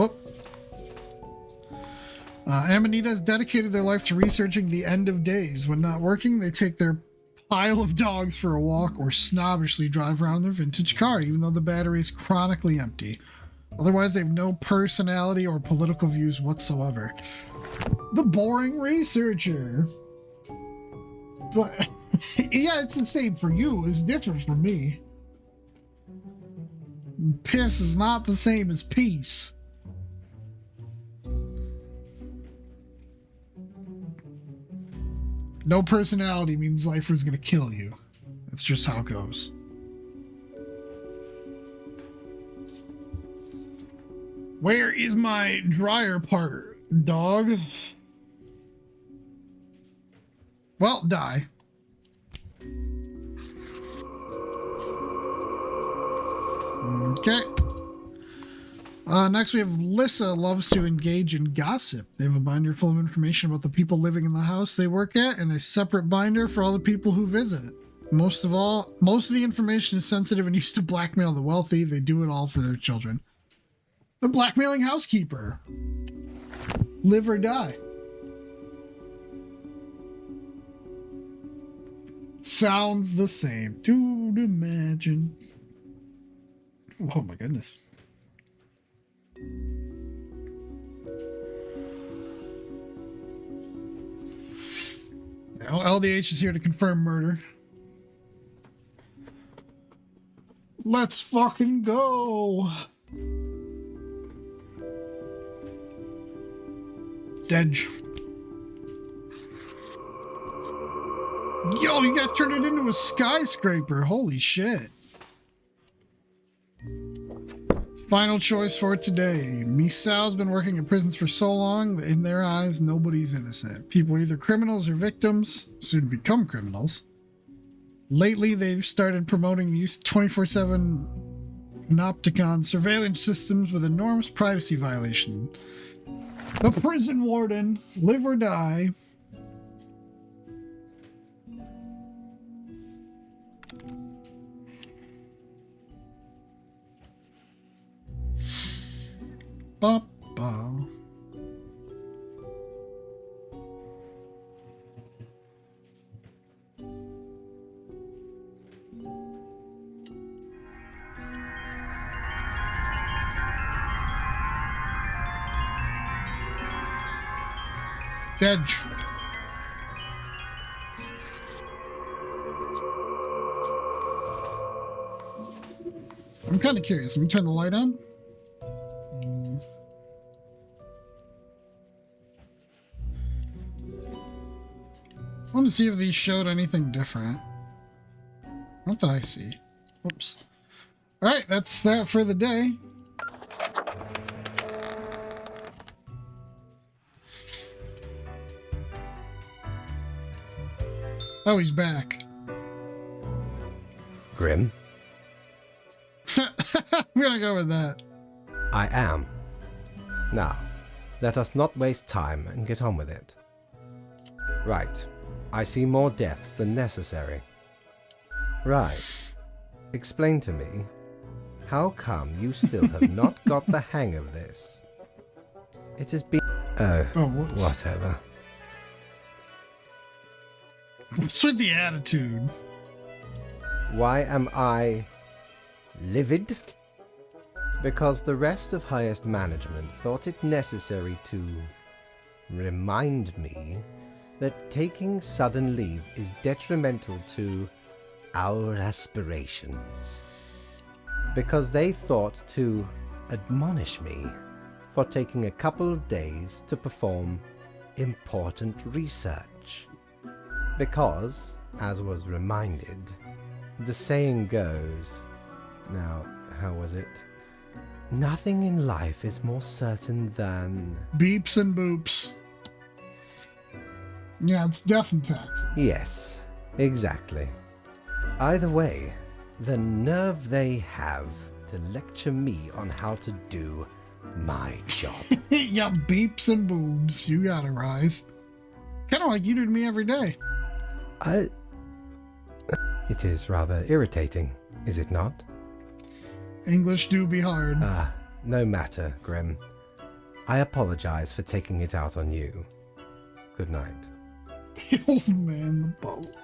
Whoop. Amanita has dedicated their life to researching the end of days. When not working, they take their pile of dogs for a walk or snobbishly drive around in their vintage car, even though the battery is chronically empty. Otherwise, they have no personality or political views whatsoever. The boring researcher. But, yeah, it's the same for you. It's different for me. Piss is not the same as peace. No personality means Lifer's gonna kill you. That's just how it goes. Where is my dryer part, dog? Well, die. Okay. Next we have Lissa loves to engage in gossip. They have a binder full of information about the people living in the house they work at and a separate binder for all the people who visit. Most of the information is sensitive and used to blackmail the wealthy. They do it all for their children. The blackmailing housekeeper. Live or die. Sounds the same. To imagine. Oh my goodness. Now LDH is here to confirm murder. Let's fucking go. Dedge. Yo, you guys turned it into a skyscraper. Holy shit. Final choice for today. Misao's been working in prisons for so long that in their eyes, nobody's innocent. People are either criminals or victims, soon to become criminals. Lately, they've started promoting the use of 24/7 Panopticon surveillance systems with enormous privacy violation. The prison warden, live or die. Ba-ba. Dedge. I'm kind of curious. Let me turn the light on. I want to see if these showed anything different. Not that I see. Whoops. Alright, that's that for the day. Oh, he's back. Grim? I'm gonna go with that. I am. Now, let us not waste time and get on with it. Right. I see more deaths than necessary. Right. Explain to me, how come you still have not got the hang of this? It has been... Oh, whatever. What's with the attitude? Why am I... livid? Because the rest of highest management thought it necessary to... remind me that taking sudden leave is detrimental to our aspirations. Because they thought to admonish me for taking a couple of days to perform important research. Because, as was reminded, the saying goes, now, how was it? Nothing in life is more certain than... beeps and boops. Yeah, it's death and taxes. Yes, exactly. Either way, the nerve they have to lecture me on how to do my job. Yeah, beeps and boobs. You gotta rise. Kind of like you do to me every day. It is rather irritating, is it not? English do be hard. No matter, Grim. I apologize for taking it out on you. Good night. The old man, the boat.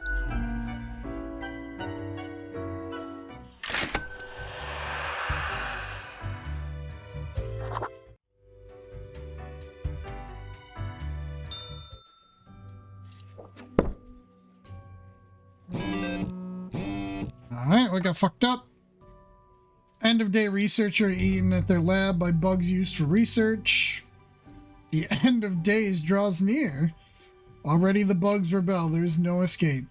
Alright, we got fucked up. End of day researcher eaten at their lab by bugs used for research. The end of days draws near. Already the bugs rebel. There is no escape.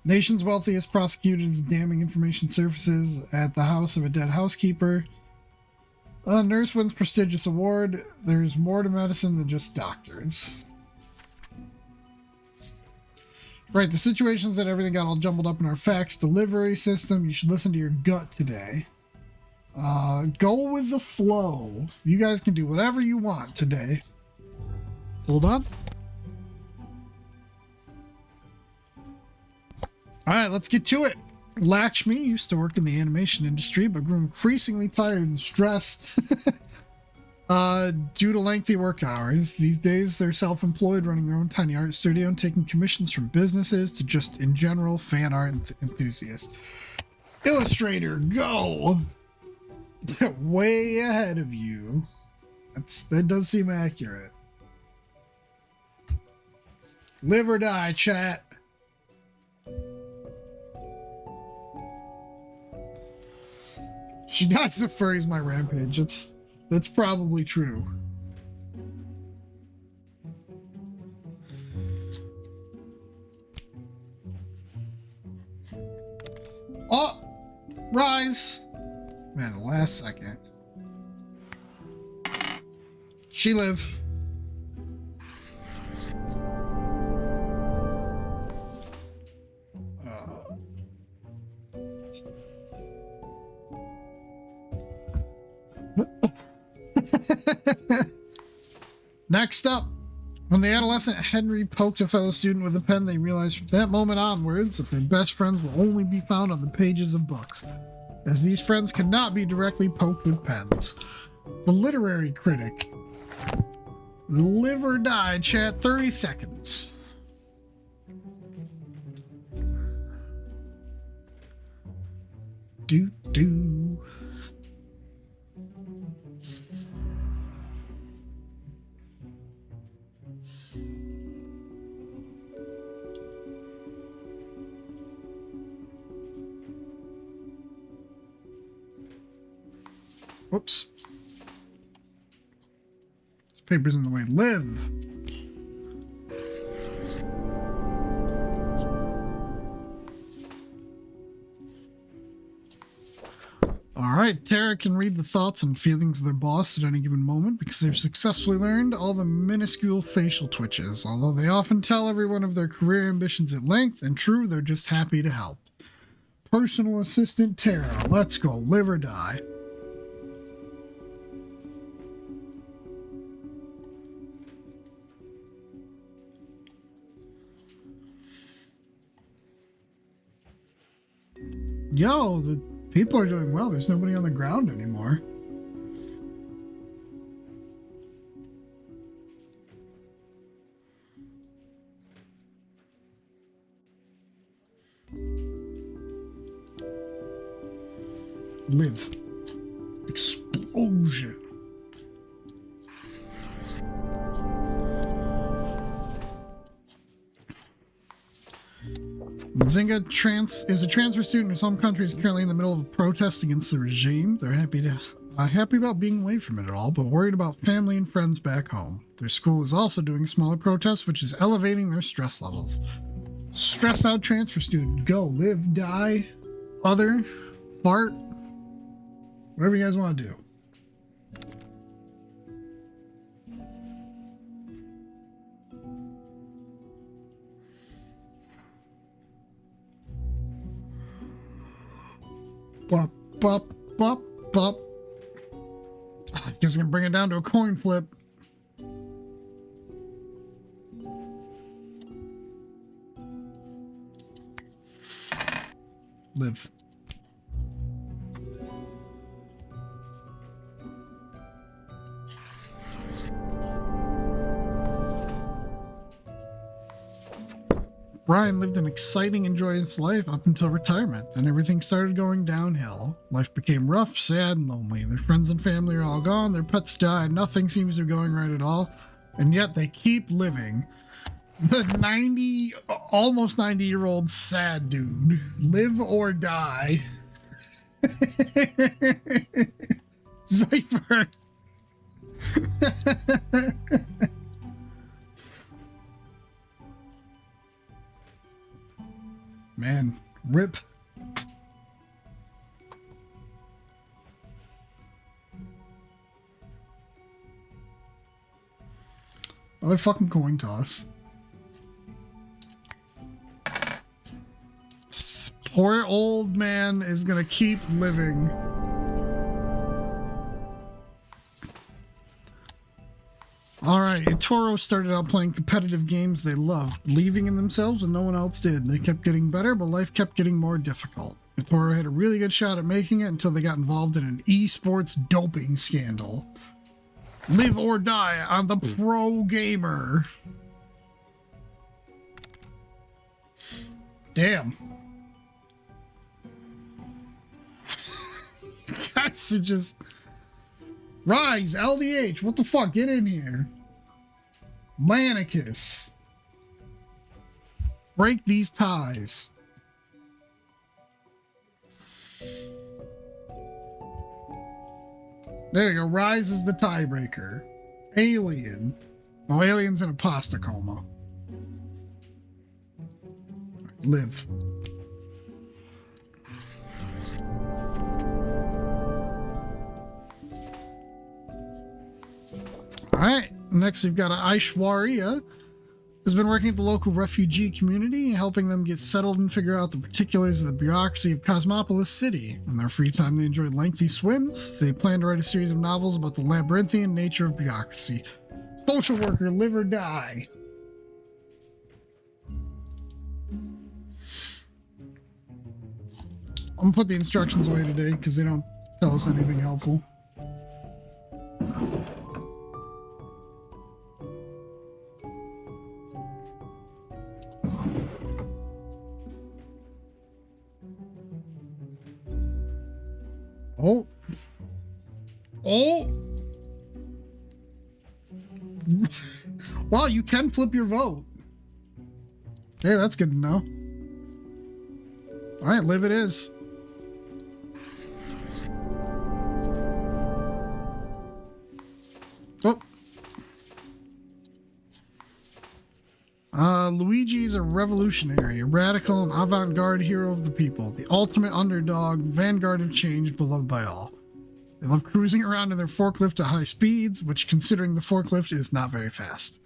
Nation's wealthiest prosecuted as damning information surfaces at the house of a dead housekeeper. A nurse wins prestigious award. There's more to medicine than just doctors. Right, the situations that everything got all jumbled up in our fax delivery system. You should listen to your gut today. Go with the flow. You guys can do whatever you want today. Hold on. Alright, let's get to it. Lakshmi used to work in the animation industry, but grew increasingly tired and stressed due to lengthy work hours. These days, they're self-employed, running their own tiny art studio and taking commissions from businesses to just, in general, fan art enthusiasts. Illustrator, go! Way ahead of you. That does seem accurate. Live or die, chat. She dies the furries my rampage. That's probably true. Oh! Rise! Man, the last second. She live. Next up, when the adolescent Henry poked a fellow student with a pen, they realized from that moment onwards that their best friends will only be found on the pages of books, as these friends cannot be directly poked with pens. The literary critic. Live or die, chat, 30 seconds. Do. Whoops. This paper's in the way. Live. Alright, Tara can read the thoughts and feelings of their boss at any given moment because they've successfully learned all the minuscule facial twitches, although they often tell everyone of their career ambitions at length, and true, they're just happy to help. Personal assistant Tara, let's go. Live or die. Yo, the people are doing well. There's nobody on the ground anymore. Live. Explosion. Zinga is a transfer student in some countries currently in the middle of a protest against the regime. They're happy about being away from it at all, but worried about family and friends back home. Their school is also doing smaller protests, which is elevating their stress levels. Stressed out transfer student. Go. Live, die, other, fart. Whatever you guys want to do. Bop, bop, bop, bop. I guess I can bring it down to a coin flip. Live. Brian lived an exciting and joyous life up until retirement. Then everything started going downhill. Life became rough, sad, and lonely. Their friends and family are all gone. Their pets died. Nothing seems to be going right at all. And yet they keep living. The almost 90-year-old sad dude. Live or die. Zypher. Man, rip. Another fucking coin toss. This poor old man is gonna keep living. Alright, eToro started out playing competitive games they loved, believing in themselves when no one else did. They kept getting better, but life kept getting more difficult. eToro had a really good shot at making it until they got involved in an esports doping scandal. Live or die on the pro gamer. Damn. Guys are just... Rise, LDH, what the fuck? Get in here. Manicus. Break these ties. There you go. Rise is the tiebreaker. Alien. Oh, Alien's in a pasta coma. Live. All right. Next, we've got Aishwarya. Has been working at the local refugee community, helping them get settled and figure out the particulars of the bureaucracy of Cosmopolis City. In their free time, they enjoy lengthy swims. They plan to write a series of novels about the labyrinthian nature of bureaucracy. Social worker, live or die. I'm gonna put the instructions away today because they don't tell us anything helpful. Oh. Oh. Wow, you can flip your vote. Hey, that's good to know. All right, live it is. Oh. Luigi is a revolutionary, a radical and avant-garde hero of the people, the ultimate underdog, vanguard of change, beloved by all. They love cruising around in their forklift at high speeds, which, considering the forklift, is not very fast.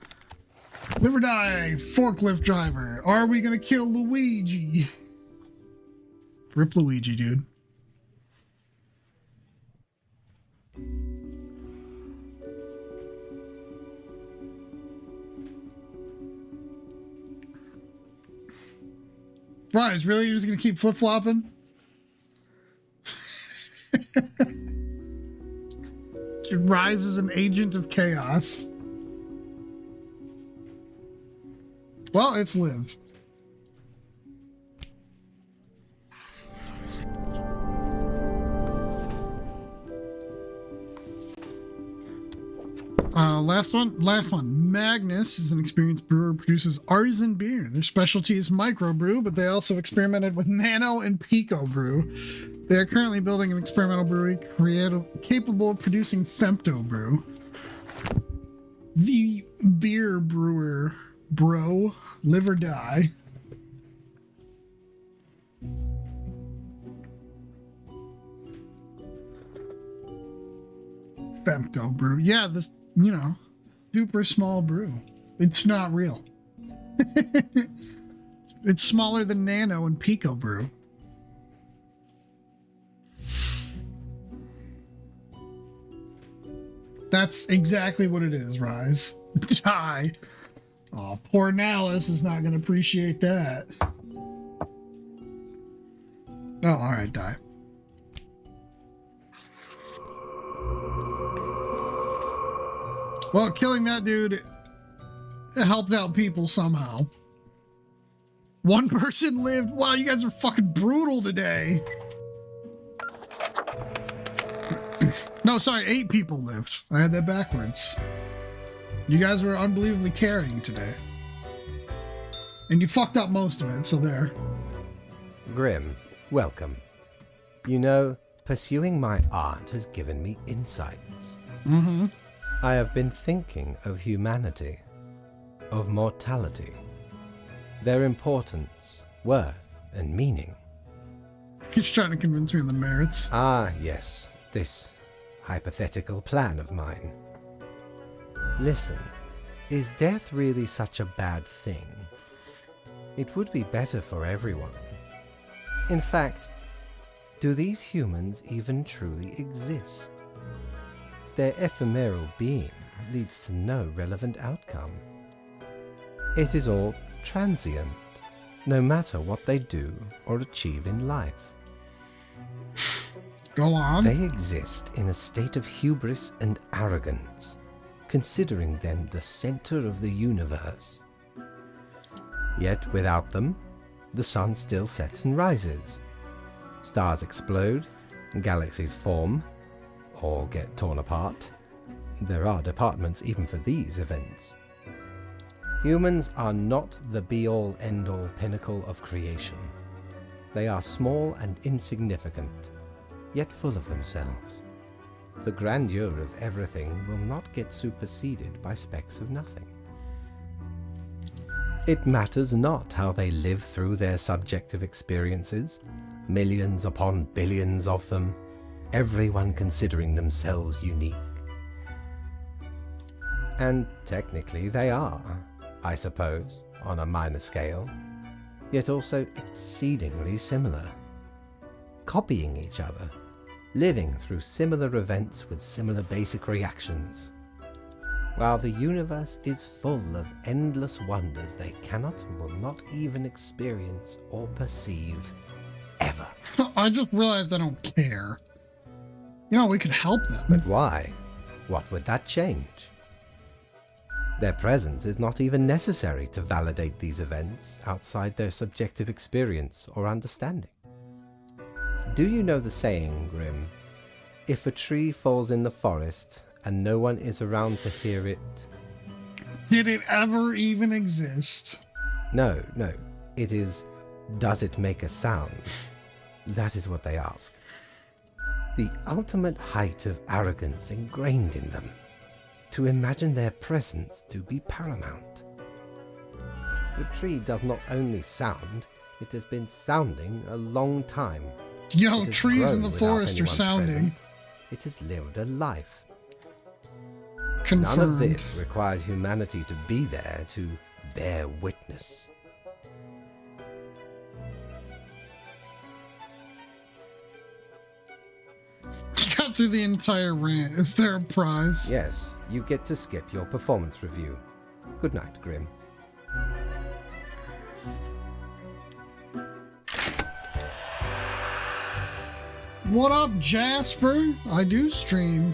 Live or die, forklift driver. Are we gonna kill Luigi? Rip Luigi, dude. Rise, really? You're just gonna keep flip-flopping? Rise is an agent of chaos. Well, it's lived. Last one. Magnus is an experienced brewer, produces artisan beer. Their specialty is microbrew, but they also experimented with nano and pico brew. They are currently building an experimental brewery capable of producing femto brew. The beer brewer, bro, live or die. Femto brew. Yeah, this, you know, super small brew. It's not real. It's smaller than nano and pico brew. That's exactly what it is, Rise. Die. Oh, poor Nallis is not going to appreciate that. Oh, all right, die. Well, killing that dude helped out people somehow. One person lived. Wow, you guys are fucking brutal today. No, sorry, 8 people lived. I had that backwards. You guys were unbelievably caring today. And you fucked up most of it, so there. Grim, welcome. You know, pursuing my art has given me insights. Mm-hmm. I have been thinking of humanity, of mortality, their importance, worth, and meaning. He's trying to convince me of the merits. Ah, yes, this hypothetical plan of mine. Listen, is death really such a bad thing? It would be better for everyone. In fact, do these humans even truly exist? Their ephemeral being leads to no relevant outcome. It is all transient, no matter what they do or achieve in life. Go on. They exist in a state of hubris and arrogance, considering them the center of the universe. Yet without them, the sun still sets and rises. Stars explode, galaxies form, or get torn apart. There are departments even for these events. Humans are not the be-all, end-all pinnacle of creation. They are small and insignificant, yet full of themselves. The grandeur of everything will not get superseded by specks of nothing. It matters not how they live through their subjective experiences, millions upon billions of them, everyone considering themselves unique. And technically they are, I suppose, on a minor scale, yet also exceedingly similar, copying each other, living through similar events with similar basic reactions. While the universe is full of endless wonders they cannot and will not even experience or perceive, ever. I just realized I don't care. You know, we could help them. But why? What would that change? Their presence is not even necessary to validate these events outside their subjective experience or understanding. Do you know the saying, Grim? If a tree falls in the forest and no one is around to hear it... Did it ever even exist? No. It is, does it make a sound? That is what they ask. The ultimate height of arrogance ingrained in them. To imagine their presence to be paramount. The tree does not only sound, it has been sounding a long time. Yo, trees in the forest are sounding. Present. It has lived a life. Confirmed. None of this requires humanity to be there to bear witness. You got through the entire rant. Is there a prize? Yes, you get to skip your performance review. Good night, Grim. What up, Jasper? I do stream.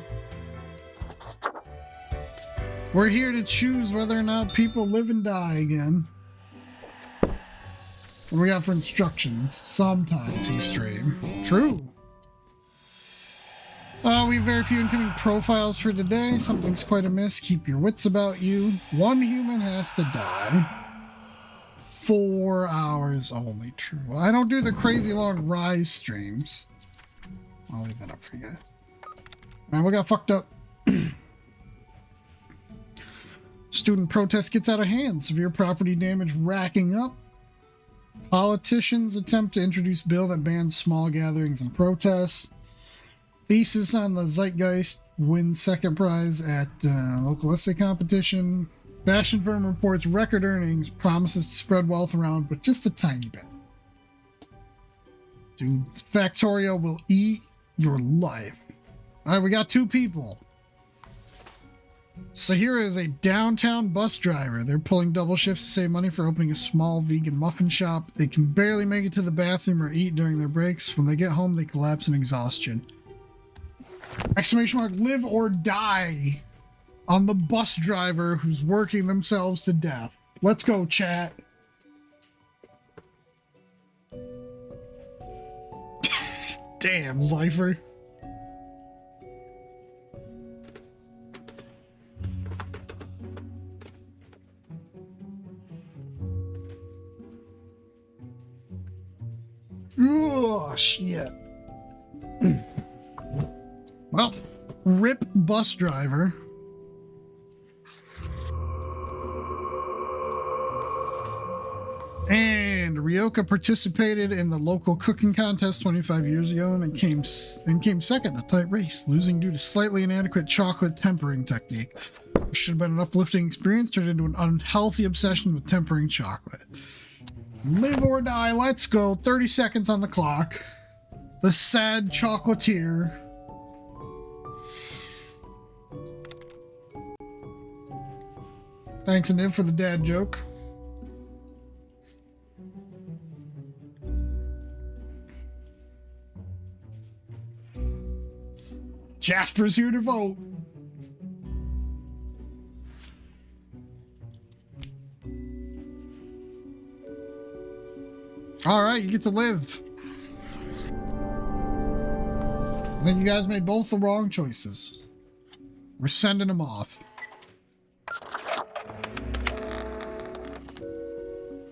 We're here to choose whether or not people live and die again. What do we got for instructions? Sometimes he stream. True. We have very few incoming profiles for today. Something's quite amiss. Keep your wits about you. One human has to die. 4 hours only. True. Well, I don't do the crazy long Rise streams. I'll leave that up for you guys. Man, we got fucked up. Student protest gets out of hand. Severe property damage racking up. Politicians attempt to introduce bill that bans small gatherings and protests. Thesis on the Zeitgeist wins second prize at local essay competition. Fashion firm reports record earnings, promises to spread wealth around, but just a tiny bit. Dude, Factorio will eat your life. All right, we got 2 people. Sahira is a downtown bus driver. They're pulling double shifts to save money for opening a small vegan muffin shop. They can barely make it to the bathroom or eat during their breaks. When they get home, they collapse in exhaustion. Exclamation mark, live or die on the bus driver who's working themselves to death. Let's go, chat. Damn, Zypher. Oh, shit. Well, rip bus driver. And Ryoka participated in the local cooking contest 25 years ago and came second in a tight race, losing due to slightly inadequate chocolate tempering technique. Which should have been an uplifting experience, turned into an unhealthy obsession with tempering chocolate. Live or die, let's go. 30 seconds on the clock. The sad chocolatier. Thanks, Niv, for the dad joke. Jasper's here to vote. All right, you get to live. I think you guys made both the wrong choices. We're sending them off.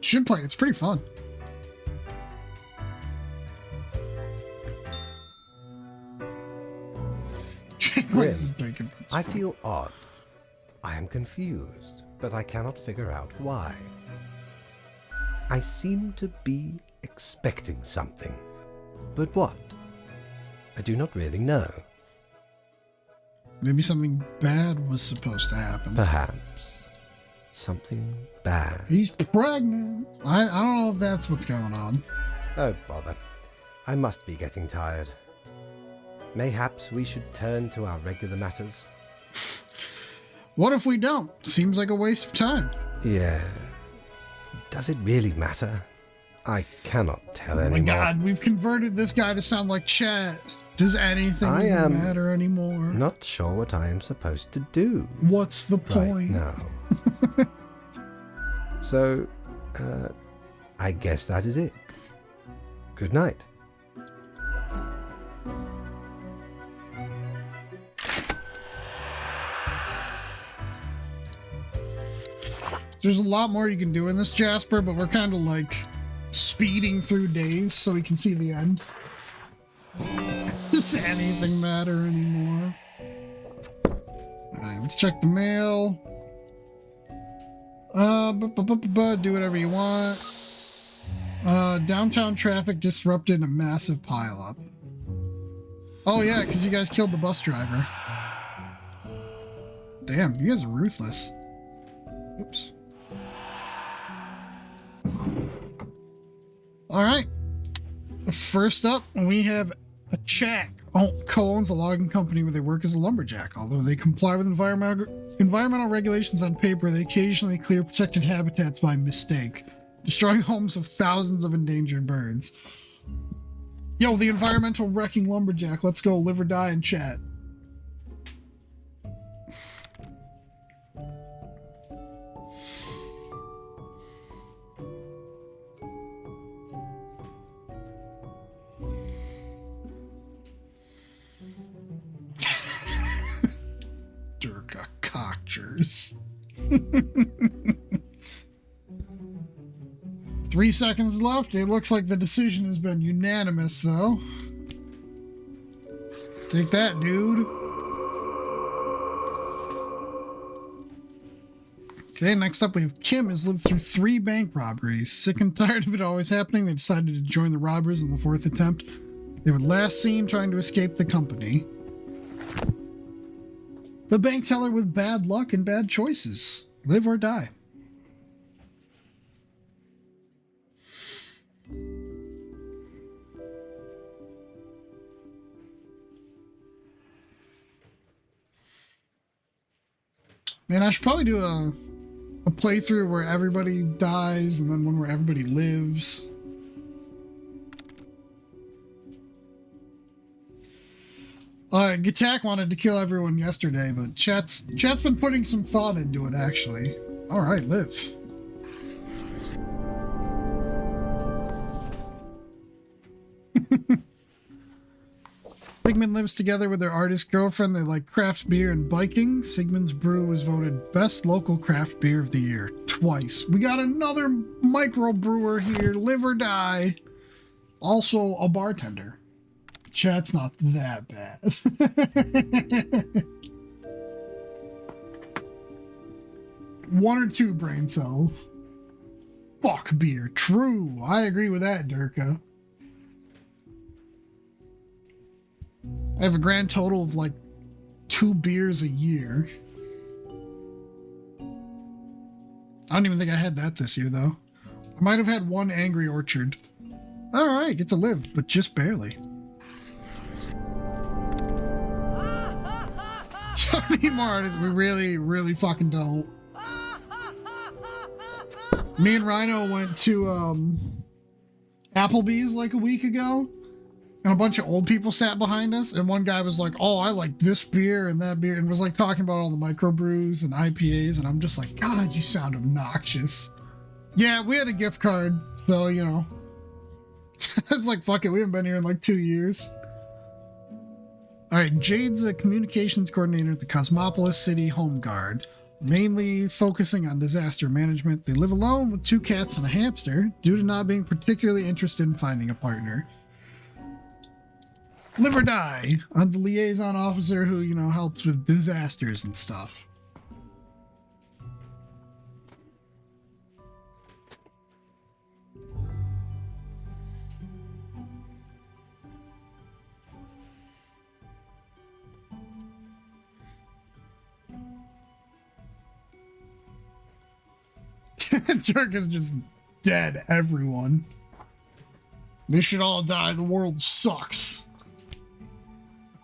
Should play. It's pretty fun. Grim, I feel odd. I am confused, but I cannot figure out why. I seem to be expecting something. But what? I do not really know. Maybe something bad was supposed to happen. Perhaps. Something bad. He's pregnant. I don't know if that's what's going on. Oh, bother. I must be getting tired. Mayhaps we should turn to our regular matters. What if we don't? Seems like a waste of time. Yeah. Does it really matter? I cannot tell anymore. Oh my god, we've converted this guy to sound like chat. Does anything even matter anymore? Not sure what I am supposed to do. What's the point? Right now. So, I guess that is it. Good night. There's a lot more you can do in this, Jasper, but we're kind of like speeding through days so we can see the end. Does anything matter anymore? Alright, let's check the mail. Do whatever you want. Downtown traffic disrupted a massive pileup. Oh yeah, because you guys killed the bus driver. Damn, you guys are ruthless. Oops. Alright. First up, we have a Chak. Co-owns a logging company where they work as a lumberjack. Although they comply with environmental regulations on paper, they occasionally clear protected habitats by mistake, destroying homes of thousands of endangered birds. Yo, the environmental wrecking lumberjack. Let's go live or die in chat. Durka cockchers. 3 seconds left. It looks like the decision has been unanimous, though. Take that, dude. Okay, next up we have Kim has lived through 3 bank robberies. Sick and tired of it always happening, they decided to join the robbers in the 4th attempt. They were last seen trying to escape the company. The bank teller with bad luck and bad choices. Live or die. Man, I should probably do a playthrough where everybody dies and then one where everybody lives. Gatak wanted to kill everyone yesterday, but chat's been putting some thought into it, actually. Alright, live. Sigmund lives together with their artist girlfriend. They like craft beer and biking. Sigmund's brew was voted best local craft beer of the year twice. We got another micro brewer here, live or die. Also a bartender. Chat's not that bad. One or two brain cells. Fuck beer. True. I agree with that, Durka. I have a grand total of like 2 beers a year. I don't even think I had that this year, though. I might have had 1 Angry Orchard. All right, get to live, but just barely. So I need more artists. We really fucking don't. Me and Rhino went to Applebee's like a week ago, and a bunch of old people sat behind us, and one guy was like, oh, I like this beer and that beer, and was like talking about all the microbrews and IPAs, and I'm just like, God, you sound obnoxious. Yeah, we had a gift card, so, you know. I was like, fuck it, we haven't been here in like 2 years. All right, Jade's a communications coordinator at the Cosmopolis City Home Guard, mainly focusing on disaster management. They live alone with 2 cats and a hamster due to not being particularly interested in finding a partner. Live or die. I'm the liaison officer who, you know, helps with disasters and stuff. Jerk is just dead, everyone. They should all die. The world sucks.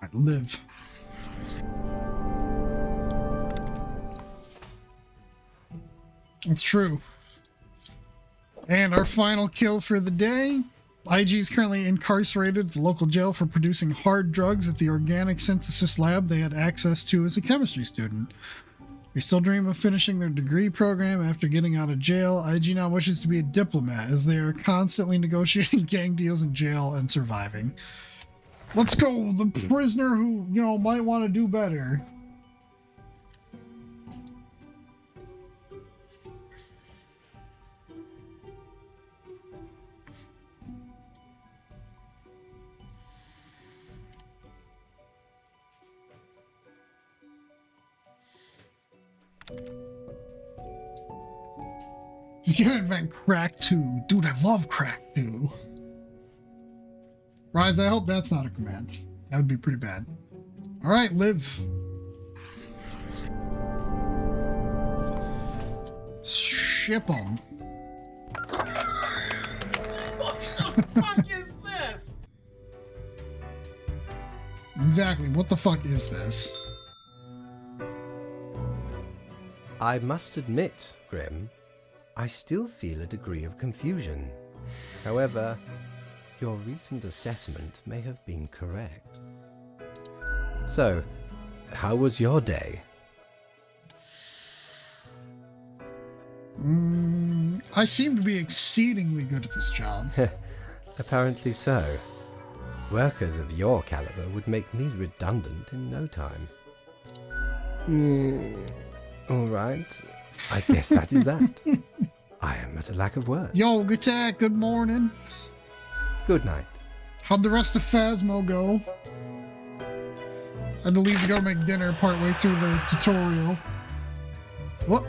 I live. It's true. And our final kill for the day. IG is currently incarcerated at the local jail for producing hard drugs at the organic synthesis lab they had access to as a chemistry student. They still dream of finishing their degree program after getting out of jail. IG now wishes to be a diplomat as they are constantly negotiating gang deals in jail and surviving. Let's go, the prisoner who, you know, might want to do better. Just gonna invent Crack 2. Dude, I love Crack 2. Rise, I hope that's not a command. That would be pretty bad. Alright, live. Ship them. What the fuck is this? Exactly, what the fuck is this? I must admit, Grim, I still feel a degree of confusion. However, your recent assessment may have been correct. So, how was your day? I seem to be exceedingly good at this job. Apparently so. Workers of your caliber would make me redundant in no time. All right. I guess that is that. I am at a lack of words. Yo, Gatak, good morning. Good night. How'd the rest of Phasmo go? I had to leave to go make dinner partway through the tutorial. What?